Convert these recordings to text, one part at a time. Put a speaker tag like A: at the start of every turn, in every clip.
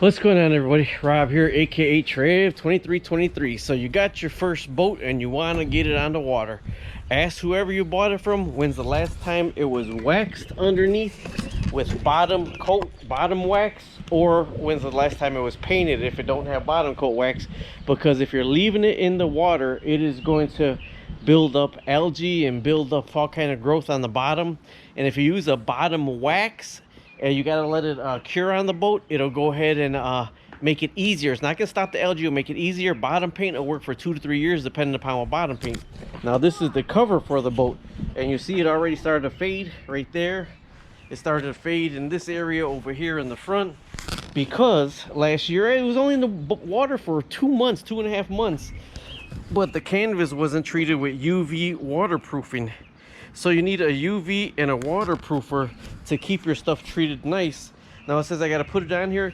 A: What's going on, everybody? Rob here, aka Trev 2323. So you got your first boat and you want to get it on the water. Ask whoever you bought it from when's the last time it was waxed underneath with bottom coat, bottom wax, or when's the last time it was painted if it don't have bottom coat wax. Because if you're leaving it in the water, it is going to build up algae and build up all kind of growth on the bottom. And if you use a bottom wax and you gotta let it cure on the boat, it'll go ahead and make it easier. It's not gonna stop the algae, it'll make it easier. Bottom paint will work for 2 to 3 years depending upon what bottom paint. Now this is the cover for the boat, and you see it already started to fade right there. It started to fade in this area over here in the front, because last year it was only in the water for 2 months, 2.5 months, but the canvas wasn't treated with UV waterproofing. So you need a UV and a waterproofer to keep your stuff treated nice. Now it says I got to put it on here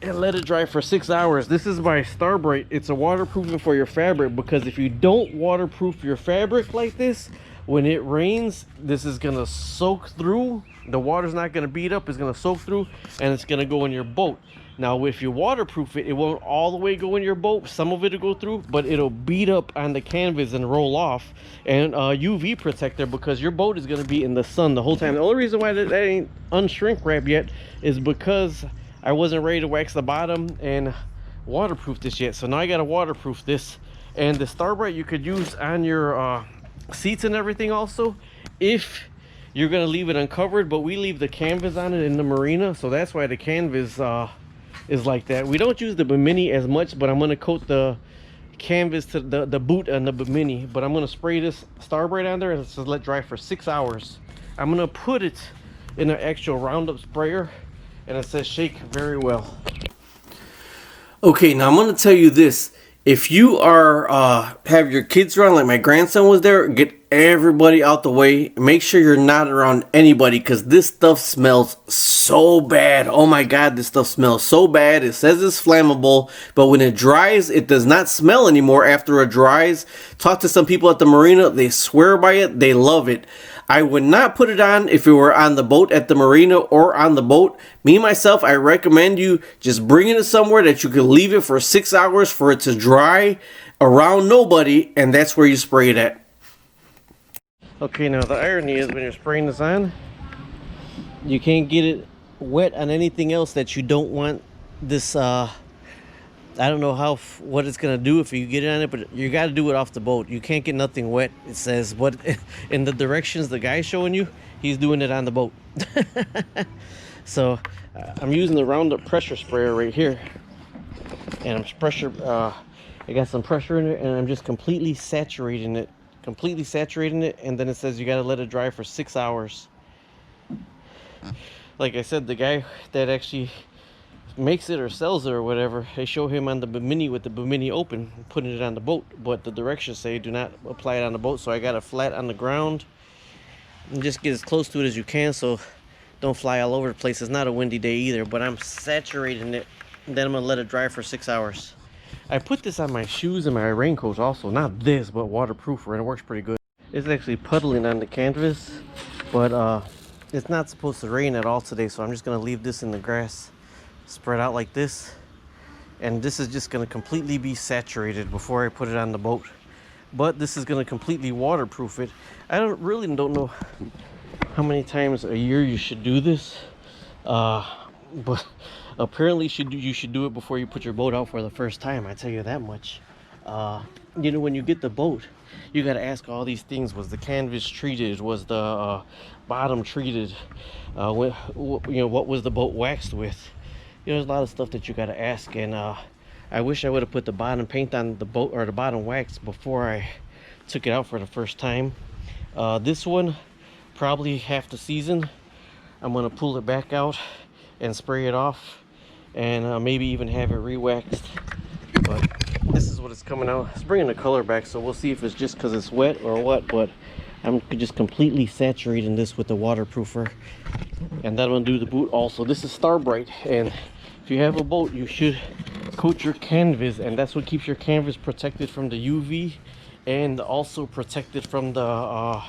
A: and let it dry for 6 hours. This is by Starbright. It's a waterproofing for your fabric, because if you don't waterproof your fabric like this, when it rains, this is gonna soak through. The water's not gonna beat up, it's gonna soak through, and it's gonna go in your boat. Now if you waterproof it, it won't all the way go in your boat. Some of it will go through, but it'll beat up on the canvas and roll off. And UV protector, because your boat is going to be in the sun the whole time. The only reason why that ain't unshrink wrap yet is because I wasn't ready to wax the bottom and waterproof this yet. So now I got to waterproof this. And the Starbright you could use on your seats and everything also, if you're going to leave it uncovered. But we leave the canvas on it in the marina, so that's why the canvas is like that. We don't use the Bimini as much, but I'm going to coat the canvas to the boot and the Bimini. But I'm going to spray this Starbright on there and just let dry for 6 hours. I'm going to put it in an actual Roundup sprayer, and it says shake very well. Okay, now I'm going to tell you this. If you are have your kids around, like my grandson was there, get everybody out the way. Make sure you're not around anybody, because this stuff smells so bad. Oh my god, this stuff smells so bad. It says it's flammable, but when it dries, it does not smell anymore after it dries. Talk to some people at the marina, they swear by it, they love it. I would not put it on if you were on the boat at the marina or on the boat. Me, myself, I recommend you just bring it somewhere that you can leave it for 6 hours for it to dry around nobody, and that's where you spray it at. Okay, now the irony is when you're spraying this on, you can't get it wet on anything else that you don't want this, I don't know what it's gonna do if you get it on it, but you got to do it off the boat. You can't get nothing wet, it says, but in the directions the guy's showing you, he's doing it on the boat. So I'm using the Roundup pressure sprayer right here, and I got some pressure in it, and I'm just completely saturating it, and then it says you got to let it dry for 6 hours. Like I said, the guy that actually makes it or sells it or whatever, they show him on the Bimini with the Bimini open, putting it on the boat, but the directions say do not apply it on the boat. So I got it flat on the ground, and just get as close to it as you can so don't fly all over the place. It's not a windy day either, but I'm saturating it, and then I'm gonna let it dry for 6 hours. I put this on my shoes and my raincoats also, not this, but waterproof, and it works pretty good. It's actually puddling on the canvas, but it's not supposed to rain at all today, so I'm just gonna leave this in the grass spread out like this, and this is just going to completely be saturated before I put it on the boat. But this is going to completely waterproof it. I really don't know how many times a year you should do this, but apparently you should do it before you put your boat out for the first time. I tell you that much. You know, when you get the boat, you got to ask all these things. Was the canvas treated? Was the bottom treated? You know, what was the boat waxed with? You know, there's a lot of stuff that you got to ask, and I wish I would have put the bottom paint on the boat, or the bottom wax, before I took it out for the first time. This one, probably half the season, I'm going to pull it back out and spray it off, and maybe even have it re-waxed. But this is what it's coming out. It's bringing the color back, so we'll see if it's just because it's wet or what, but I'm just completely saturating this with the waterproofer, and that'll do the boot also. This is Starbright, and if you have a boat, you should coat your canvas, and that's what keeps your canvas protected from the UV, and also protected from the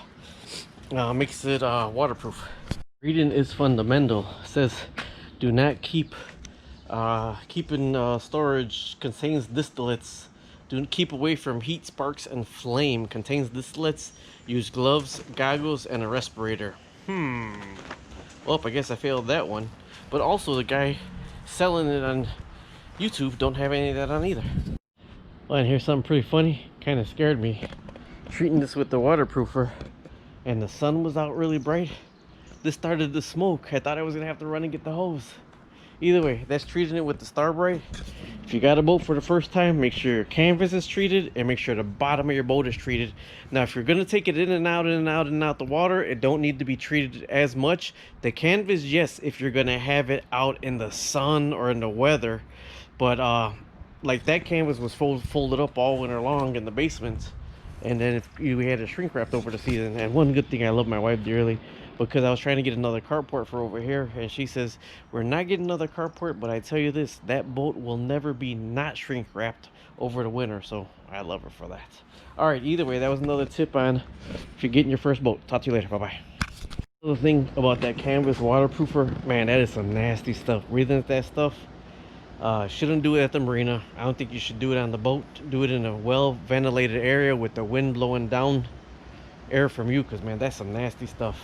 A: makes it waterproof. Reading is fundamental. It says do not keep Keeping storage contains distillates. Do keep away from heat, sparks, and flame. Contains distillates. Use gloves, goggles, and a respirator. Well, I guess I failed that one. But also the guy selling it on YouTube don't have any of that on either. Well, and here's something pretty funny. Kind of scared me. Treating this with the waterproofer, and the sun was out really bright. This started to smoke. I thought I was gonna have to run and get the hose. Either way, that's treating it with the Starbright. If you got a boat for the first time, make sure your canvas is treated and make sure the bottom of your boat is treated. Now, if you're gonna take it in and out, in and out, in and out the water, it don't need to be treated as much. The canvas, yes, if you're gonna have it out in the sun or in the weather, but like that canvas was folded up all winter long in the basement, and then we had it shrink wrapped over the season. And one good thing, I love my wife dearly, because I was trying to get another carport for over here, and she says we're not getting another carport, but I tell you this, that boat will never be not shrink wrapped over the winter. So I love her for that. All right, either way, that was another tip on if you're getting your first boat. Talk to you later. Bye bye. Another thing about that canvas waterproofer, man, that is some nasty stuff. Breathing that stuff, shouldn't do it at the marina. I don't think you should do it on the boat. Do it in a well ventilated area with the wind blowing down air from you, because man, that's some nasty stuff.